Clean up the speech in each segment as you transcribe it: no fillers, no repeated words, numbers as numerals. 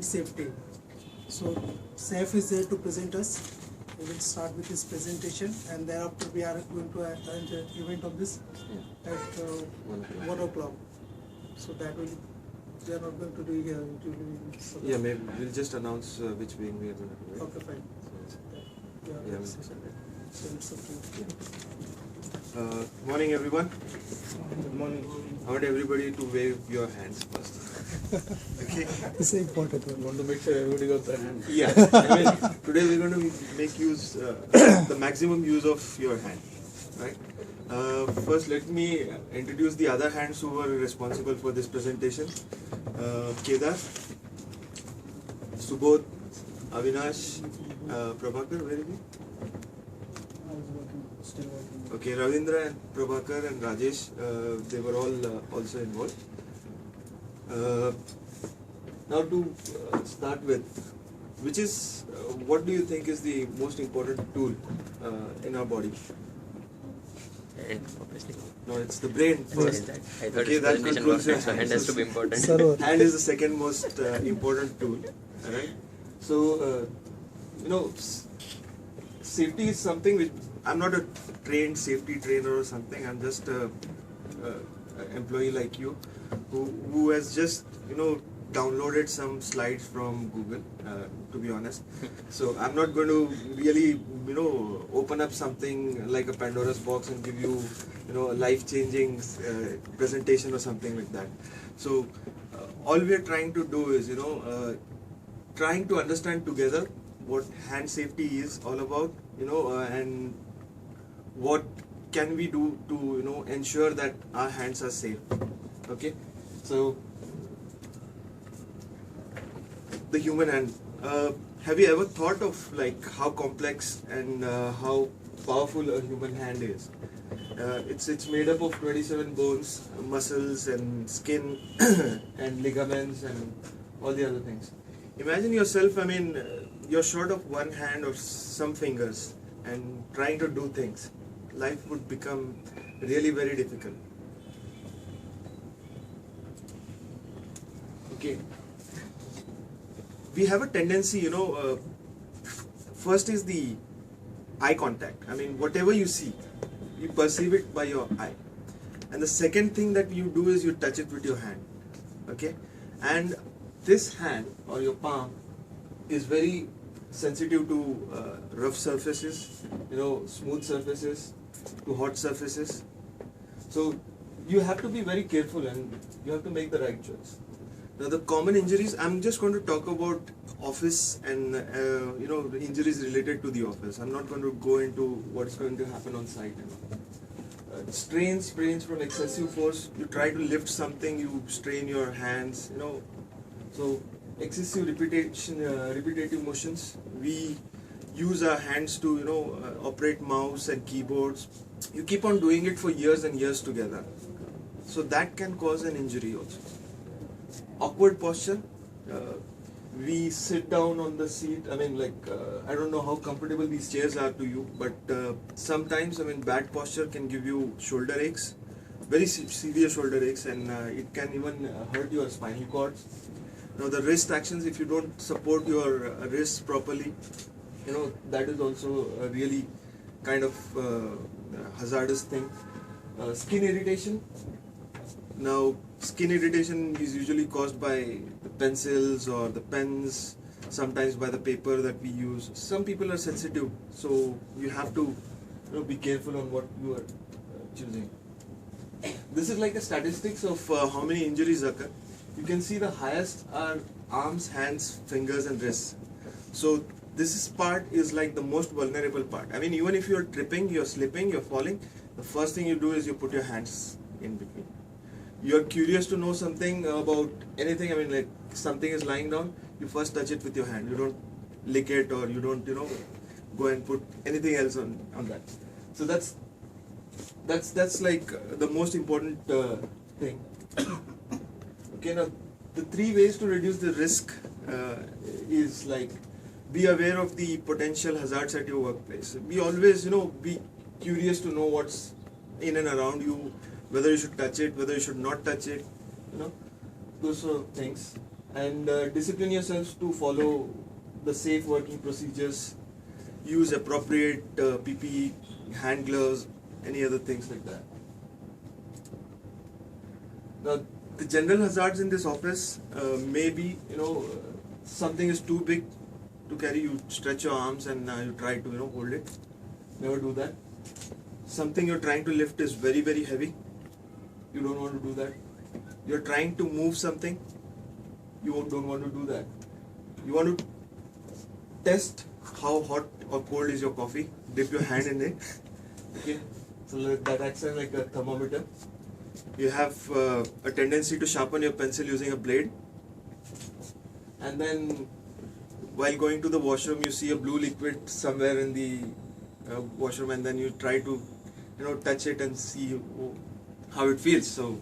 safety. So Saif is there to present us. We will start with his presentation, and thereafter we are going to arrange an event of this at 1 o'clock. So that will, we are not going to do here. It will be Yeah, maybe we'll just announce which wing we are going to do. Right? Okay, fine. Yeah, So it's okay. morning everyone. Good morning. I want everybody to wave your hands first. Okay. It's important. I want to make sure everybody got their hand. Yeah. I mean, today we're going to make use the maximum use of your hand, right? First, let me introduce the other hands who were responsible for this presentation. Kedar, Subodh, Avinash, Prabhakar, where is he? Still working. Okay, Ravindra and Prabhakar and Rajesh, they were all also involved. Now to start with, which is, what do you think is the most important tool in our body? Hand, obviously. No, it's the brain first. I thought Okay, it's that presentation concludes your work, so hand has to be important. Server. Hand is the second most important tool, alright? So, safety is something which, I'm not a trained safety trainer or something, I'm just a employee like you who has just, downloaded some slides from Google, to be honest. So I'm not going to really, open up something like a Pandora's box and give you, a life-changing presentation or something like that. So all we are trying to do is, trying to understand together what hand safety is all about, and what can we do to, ensure that our hands are safe. Okay, so the human hand. Have you ever thought of like how complex and how powerful a human hand is? It's made up of 27 bones, muscles, and skin, and ligaments, and all the other things. Imagine yourself. I mean, you're short of one hand or some fingers, and trying to do things. Life would become really very difficult. Okay. We have a tendency, first is the eye contact. I mean, whatever you see, you perceive it by your eye. And the second thing that you do is you touch it with your hand. Okay? And this hand or your palm is very sensitive to rough surfaces, smooth surfaces, to hot surfaces. So you have to be very careful and you have to make the right choice. Now the common injuries, I'm just going to talk about office and the injuries related to the office. I'm not going to go into what's going to happen on site. Strains, sprains from excessive force. You try to lift something, you strain your hands. So excessive repetitive motions. We use our hands to operate mouse and keyboards. You keep on doing it for years and years together. So that can cause an injury also. Awkward posture. We sit down on the seat. I mean, I don't know how comfortable these chairs are to you, but sometimes, bad posture can give you shoulder aches, very severe shoulder aches, and it can even hurt your spinal cords. Now, the wrist actions, if you don't support your wrists properly, that is also a really kind of hazardous thing. Skin irritation. Now, skin irritation is usually caused by the pencils or the pens, sometimes by the paper that we use. Some people are sensitive, so you have to be careful on what you are choosing. This is like a statistics of how many injuries occur. You can see the highest are arms, hands, fingers and wrists. So this part is like the most vulnerable part. I mean, even if you're tripping, you're slipping, you're falling, the first thing you do is you put your hands in between. You're curious to know something about anything, like something is lying down, you first touch it with your hand. You don't lick it or you don't, go and put anything else on that. So that's like the most important thing. Okay, now the 3 ways to reduce the risk is like, be aware of the potential hazards at your workplace. Be always, be curious to know what's in and around you, whether you should touch it, whether you should not touch it, those sort of things. and discipline yourselves to follow the safe working procedures, use appropriate PPE, hand gloves, any other things like that. Now, the general hazards in this office may be, something is too big to carry, you stretch your arms and you try to, hold it. Never do that. Something you're trying to lift is very, very heavy. You don't want to do that. You're trying to move something. You don't want to do that. You want to test how hot or cold is your coffee. Dip your hand in it. Okay. So that acts like a thermometer. You have a tendency to sharpen your pencil using a blade. And then while going to the washroom, you see a blue liquid somewhere in the washroom, and then you try to, touch it and see how it feels. So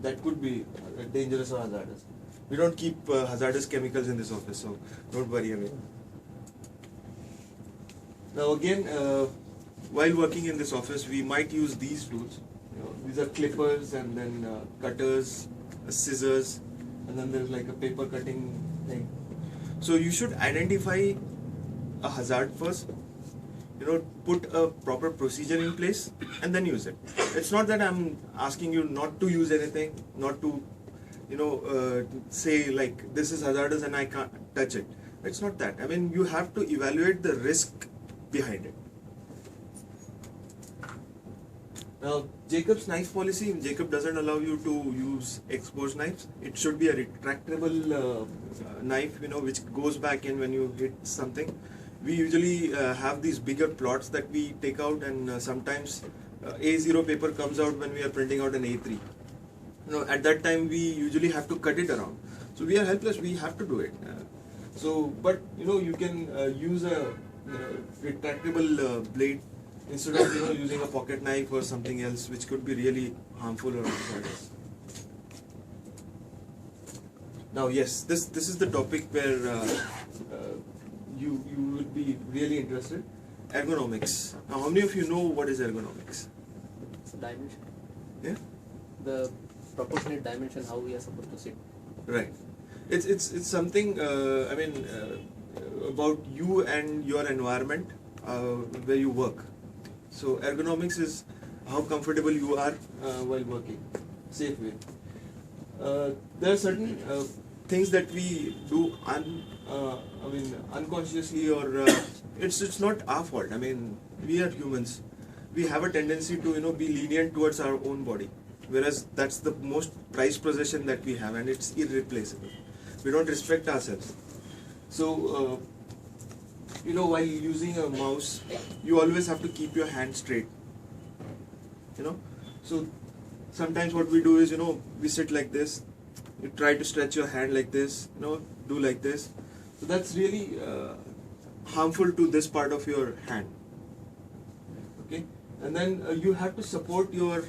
that could be dangerous or hazardous. We don't keep hazardous chemicals in this office, so don't worry. Now again, while working in this office, we might use these tools. These are clippers, and then cutters, scissors, and then there's like a paper cutting thing. So you should identify a hazard first, put a proper procedure in place, and then use it. It's not that I'm asking you not to use anything, not to, say like this is hazardous and I can't touch it. It's not that. I mean, you have to evaluate the risk behind it. Now, Jacob's knife policy, Jacob doesn't allow you to use exposed knives. It should be a retractable knife, which goes back in when you hit something. We usually have these bigger plots that we take out, and sometimes A0 paper comes out when we are printing out an A3. At that time we usually have to cut it around. So we are helpless, we have to do it. But you can use a retractable blade instead of using a pocket knife or something else, which could be really harmful or hazardous. Now yes, this is the topic where you will be really interested. Ergonomics. Now how many of you know what is ergonomics? It's a dimension. Yeah? The proportionate dimension how we are supposed to sit. Right. It's something about you and your environment where you work. So ergonomics is how comfortable you are while working, safe way. There are certain things that we do unconsciously, or it's not our fault. I mean, we are humans. We have a tendency to be lenient towards our own body, whereas that's the most prized possession that we have, and it's irreplaceable. We don't respect ourselves. So while using a mouse, you always have to keep your hand straight. So sometimes what we do is we sit like this. You try to stretch your hand like this. Do like this. So that's really harmful to this part of your hand. Okay, and then you have to support your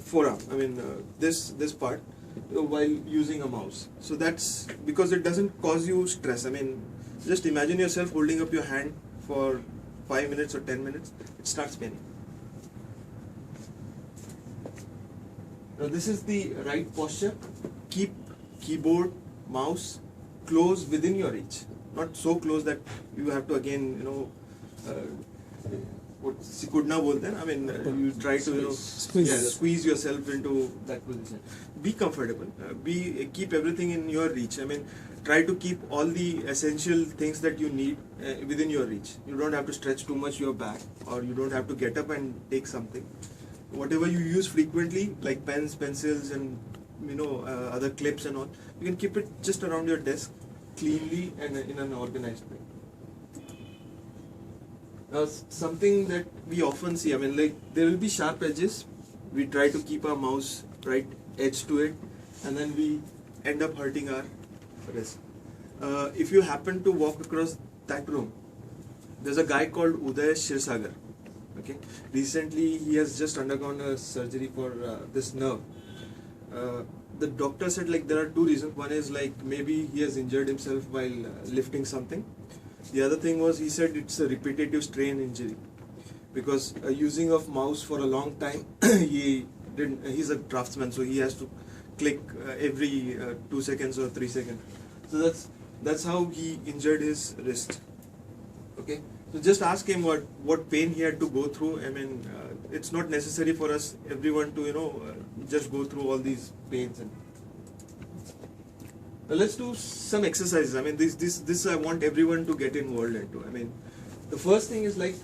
forearm. I mean this part while using a mouse. So that's because it doesn't cause you stress. I mean, just imagine yourself holding up your hand for 5 minutes or 10 minutes. It starts paining. Now this is the right posture. Keep keyboard, mouse close within your reach. Not so close that you have to again, what Sikudna bolte hain, I mean, you try to squeeze yourself into that position. Be comfortable. Keep everything in your reach. I mean, try to keep all the essential things that you need within your reach. You don't have to stretch too much your back, or you don't have to get up and take something. Whatever you use frequently, like pens, pencils, and other clips and all, you can keep it just around your desk, cleanly and in an organized way. Now, something that we often see, I mean, like there will be sharp edges. We try to keep our mouse right edge to it, and then we end up hurting our wrist. If you happen to walk across that room, there's a guy called Uday Shirsagar. Okay, recently he has just undergone a surgery for this nerve. The doctor said like there are two reasons. One is like maybe he has injured himself while lifting something. The other thing was he said it's a repetitive strain injury because using of mouse for a long time he's a draftsman, so he has to click every 2 seconds or 3 seconds. So that's how he injured his wrist. Okay, so just ask him what pain he had to go through. I mean, it's not necessary for us everyone to just go through all these pains. And now let's do some exercises. I mean, this I want everyone to get involved into. I mean, the first thing is like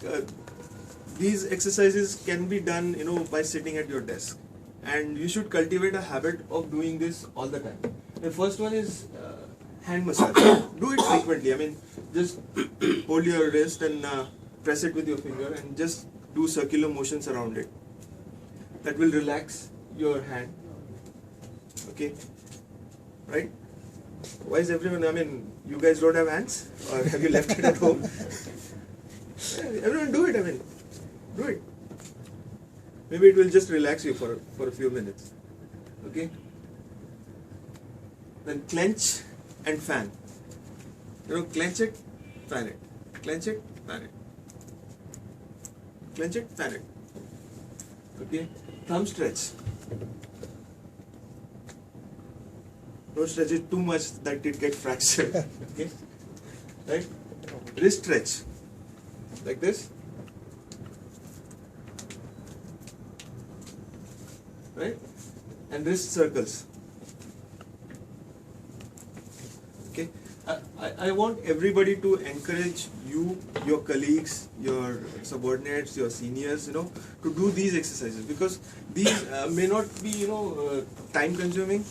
these exercises can be done by sitting at your desk, and you should cultivate a habit of doing this all the time. The first one is hand massage. Do it frequently. I mean, just hold your wrist and press it with your finger and just do circular motions around it. That will relax your hand. Okay, right? Why is everyone? I mean, you guys don't have hands, or have you left it at home? Everyone do it. I mean, do it. Maybe it will just relax you for a few minutes. Okay. Then clench and fan. Clench it, fan it. Clench it, fan it. Clench it, fan it. Okay. Thumb stretch. Don't stretch it too much that it gets fractured. Okay. Right. Wrist stretch. Like this. Right. And wrist circles. Okay. I want everybody to encourage you, your colleagues, your subordinates, your seniors, to do these exercises, because these may not be, time consuming.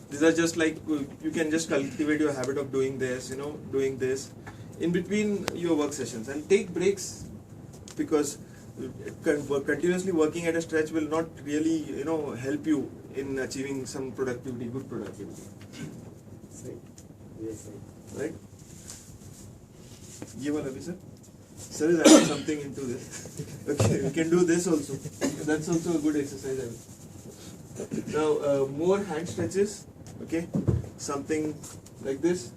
These are just like, you can just cultivate your habit of doing this, doing this in between your work sessions, and take breaks, because continuously working at a stretch will not really, help you in achieving some productivity, good productivity. Right? Ye wala bhi, sir? Sir is adding something into this. Okay, we can do this also. That's also a good exercise. Now, more hand stretches. Okay, something like this.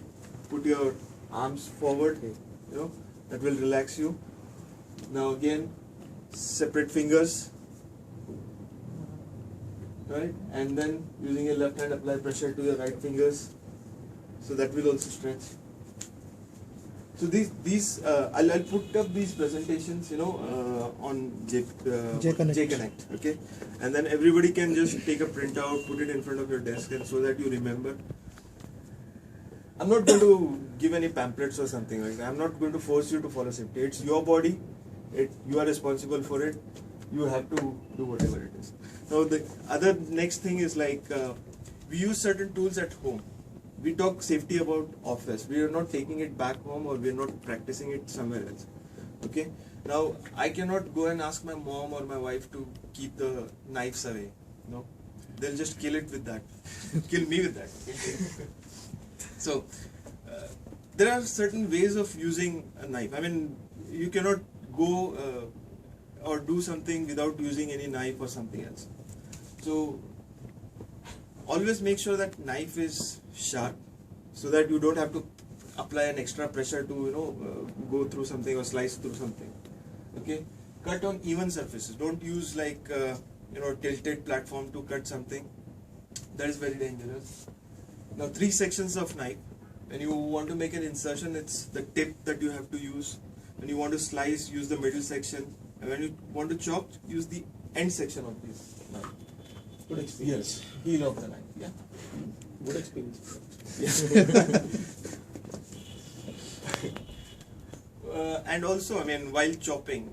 Put your arms forward. That will relax you. Now again, separate fingers. Right, and then using your left hand, apply pressure to your right fingers. So that will also stretch. So these I'll put up these presentations, on J Connect. Okay, and then everybody can just take a printout, put it in front of your desk, and so that you remember. I'm not going to give any pamphlets or something like that. I'm not going to force you to follow safety. It's your body. You are responsible for it. You have to do whatever it is. Now the other next thing is like we use certain tools at home. We talk safety about office. We are not taking it back home, or we are not practicing it somewhere else. Okay. Now I cannot go and ask my mom or my wife to keep the knives away. No, they'll just kill it with that. Kill me with that. Okay? So there are certain ways of using a knife. I mean, you cannot go or do something without using any knife or something else. So always make sure that knife is sharp, so that you don't have to apply an extra pressure to go through something or slice through something. Okay, cut on even surfaces. Don't use like tilted platform to cut something. That is very dangerous. Now 3 sections of knife. When you want to make an insertion, it's the tip that you have to use. When you want to slice, use the middle section. And when you want to chop, use the end section of this knife. Good experience. Yes, heel of the knife. Yeah. Good experience. Yeah. And also, I mean, while chopping,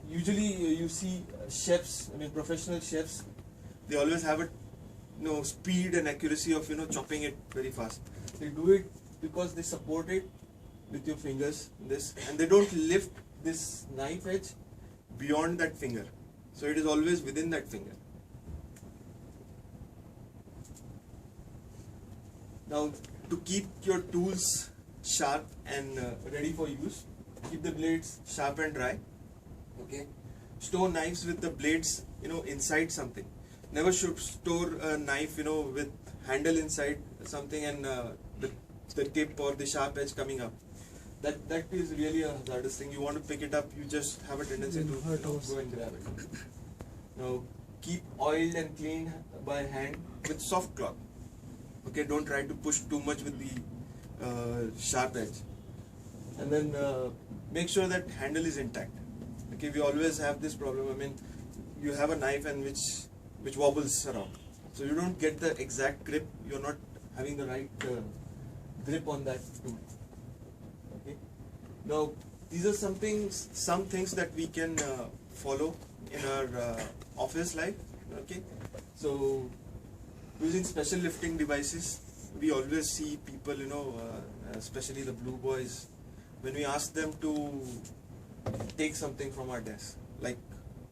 usually you see chefs. I mean, professional chefs. They always have a speed and accuracy of chopping it very fast. They do it because they support it with your fingers, and they don't lift this knife edge beyond that finger. So it is always within that finger. Now, to keep your tools sharp and ready for use, keep the blades sharp and dry. Okay, store knives with the blades inside something. Never should store a knife with handle inside something and the tip or the sharp edge coming up. That is really a hazardous thing. You want to pick it up, you just have a tendency to go and grab it. Now, keep oiled and cleaned by hand with soft cloth. Okay, don't try to push too much with the sharp edge. And then make sure that handle is intact. Okay, we always have this problem. I mean, you have a knife and which wobbles around, so you don't get the exact grip. You're not having the right grip on that tool. Okay. Now, these are some things that we can follow in our office life. Okay. So, using special lifting devices, we always see people, especially the blue boys, when we ask them to take something from our desk, like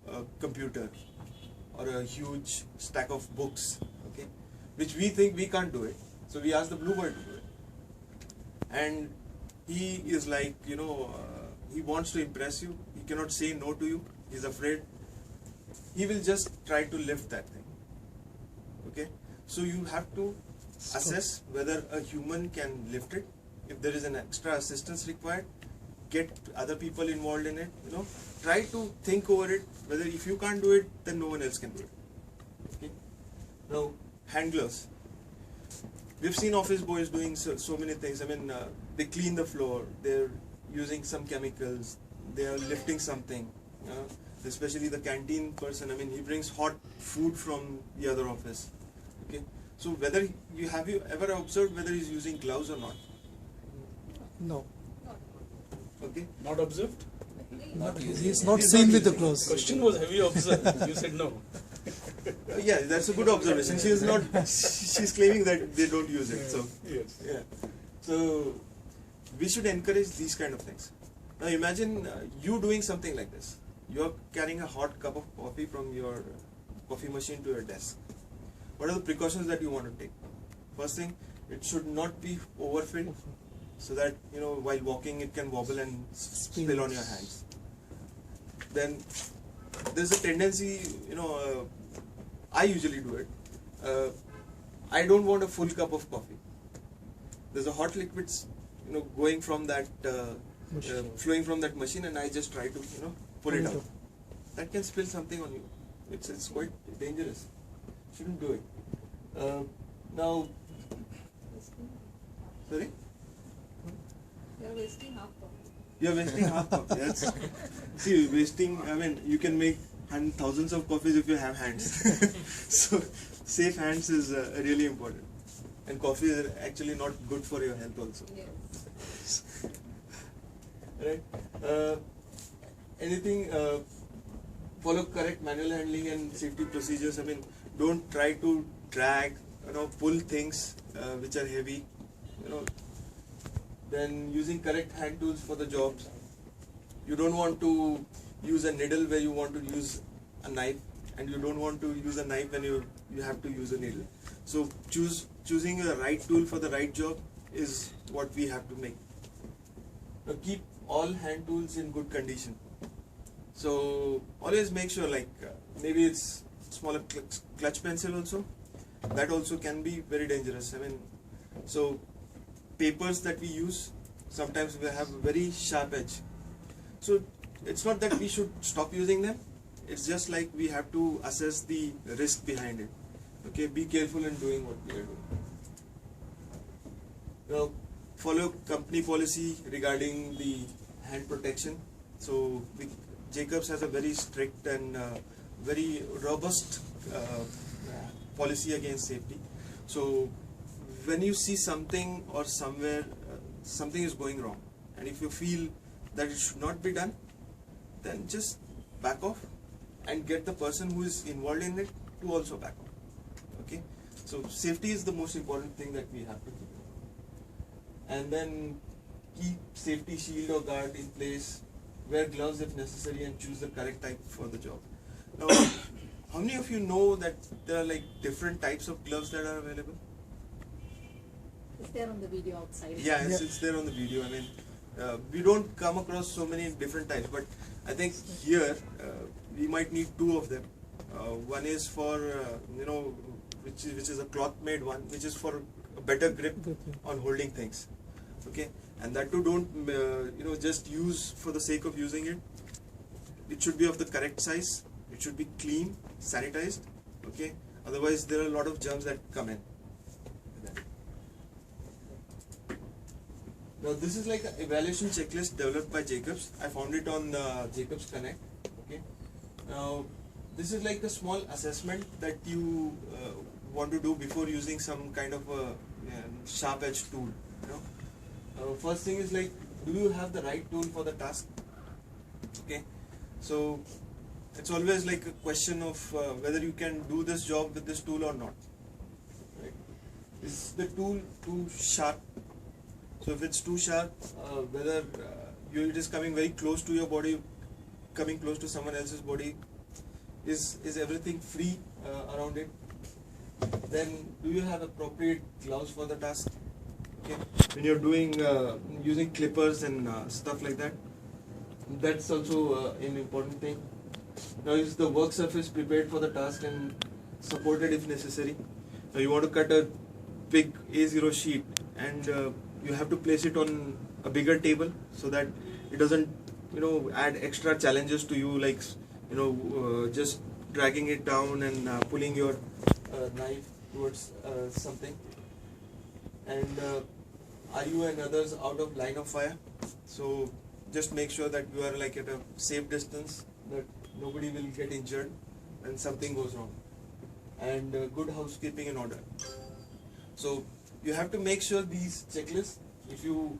a computer or a huge stack of books, okay, which we think we can't do it. So we ask the blue boy to do it. And he is like, he wants to impress you. He cannot say no to you. He's afraid. He will just try to lift that thing. Okay? So you have to assess whether a human can lift it. If there is an extra assistance required, get other people involved in it. Try to think over it. Whether if you can't do it, then no one else can do it. Okay? Now, hand gloves. We've seen office boys doing so many things. I mean, they clean the floor. They're using some chemicals. They are lifting something. Especially the canteen person. I mean, he brings hot food from the other office. Okay. So whether you ever observed whether he's using gloves or not? No. Okay. Not observed? He's not seen with the gloves. Question was, have you observed? You said no. Yeah, that's a good observation. She is not. She's claiming that they don't use it. So Yes. yeah. So we should encourage these kind of things. Now imagine you doing something like this. You are carrying a hot cup of coffee from your coffee machine to your desk. What are the precautions that you want to take? First thing, it should not be overfilled, so that while walking it can wobble and spill on your hands. Then there's a tendency, I usually do it. I don't want a full cup of coffee. There's a hot liquids, going from that, flowing from that machine, and I just try to, pull it out. That can spill something on you. It's quite dangerous. Shouldn't do it. Now, sorry? You're wasting half cup. You're wasting half cup. Yes. See, wasting. I mean, you can make thousands of coffees if you have hands. So, safe hands is really important. And coffee is actually not good for your health also. Yes. Right. Anything? Follow correct manual handling and safety procedures. I mean, don't try to drag, pull things which are heavy. Then using correct hand tools for the jobs. You don't want to use a needle where you want to use a knife, and you don't want to use a knife when you have to use a needle. So choosing the right tool for the right job is what we have to make. Now keep all hand tools in good condition. So always make sure, maybe it's smaller clutch pencil also. That also can be very dangerous. I mean, so papers that we use, sometimes we have a very sharp edge. So it's not that we should stop using them. It's just like we have to assess the risk behind it. Okay, be careful in doing what we are doing. Now, follow company policy regarding the hand protection. So Jacobs has a very strict and very robust policy against safety. So when you see something or somewhere something is going wrong, and if you feel that it should not be done, then just back off and get the person who is involved in it to also back off. Okay, so safety is the most important thing that we have to keep. And then keep safety shield or guard in place, wear gloves if necessary, and choose the correct type for the job. Now, how many of you know that there are different types of gloves that are available? It's there on the video outside. Yeah, it's there on the video. I mean, we don't come across so many different types, but I think here we might need two of them. One is for which is a cloth made one, which is for a better grip on holding things. Okay, and that too don't just use for the sake of using it. It should be of the correct size. It should be clean, sanitized, Okay, otherwise there are a lot of germs that come in. Now this is like an evaluation checklist developed by Jacobs. I found it on Jacobs Connect. Okay. Now this is like a small assessment that you want to do before using some kind of a sharp edge tool. You know, first thing is like, do you have the right tool for the task? Okay. So it's always like a question of whether you can do this job with this tool or not. Right? Is the tool too sharp? So if it's too sharp, whether it is coming very close to your body, coming close to someone else's body, is everything free around it? Then do you have appropriate gloves for the task? Okay. When you're doing using clippers and stuff like that, that's also an important thing. Now is the work surface prepared for the task and supported if necessary? Now you want to cut a big A0 sheet and you have to place it on a bigger table so that it doesn't add extra challenges to you, like just dragging it down and pulling your knife towards something. And are you and others out of line of fire? So just make sure that you are like at a safe distance, that nobody will get injured when something goes wrong. And good housekeeping in order. So you have to make sure these checklists, if you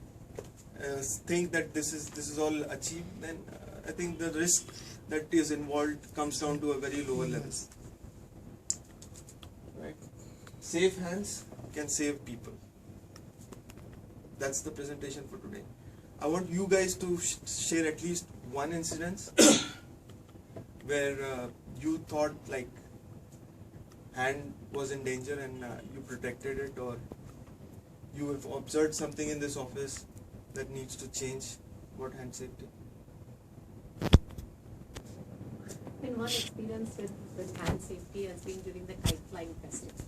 think that this is all achieved, then I think the risk that is involved comes down to a very lower level. Right? Safe hands can save people. That's the presentation for today. I want you guys to share at least one incident where you thought like hand was in danger and you protected it, or you have observed something in this office that needs to change about hand safety. In one experience with hand safety has been during the kite flying festival.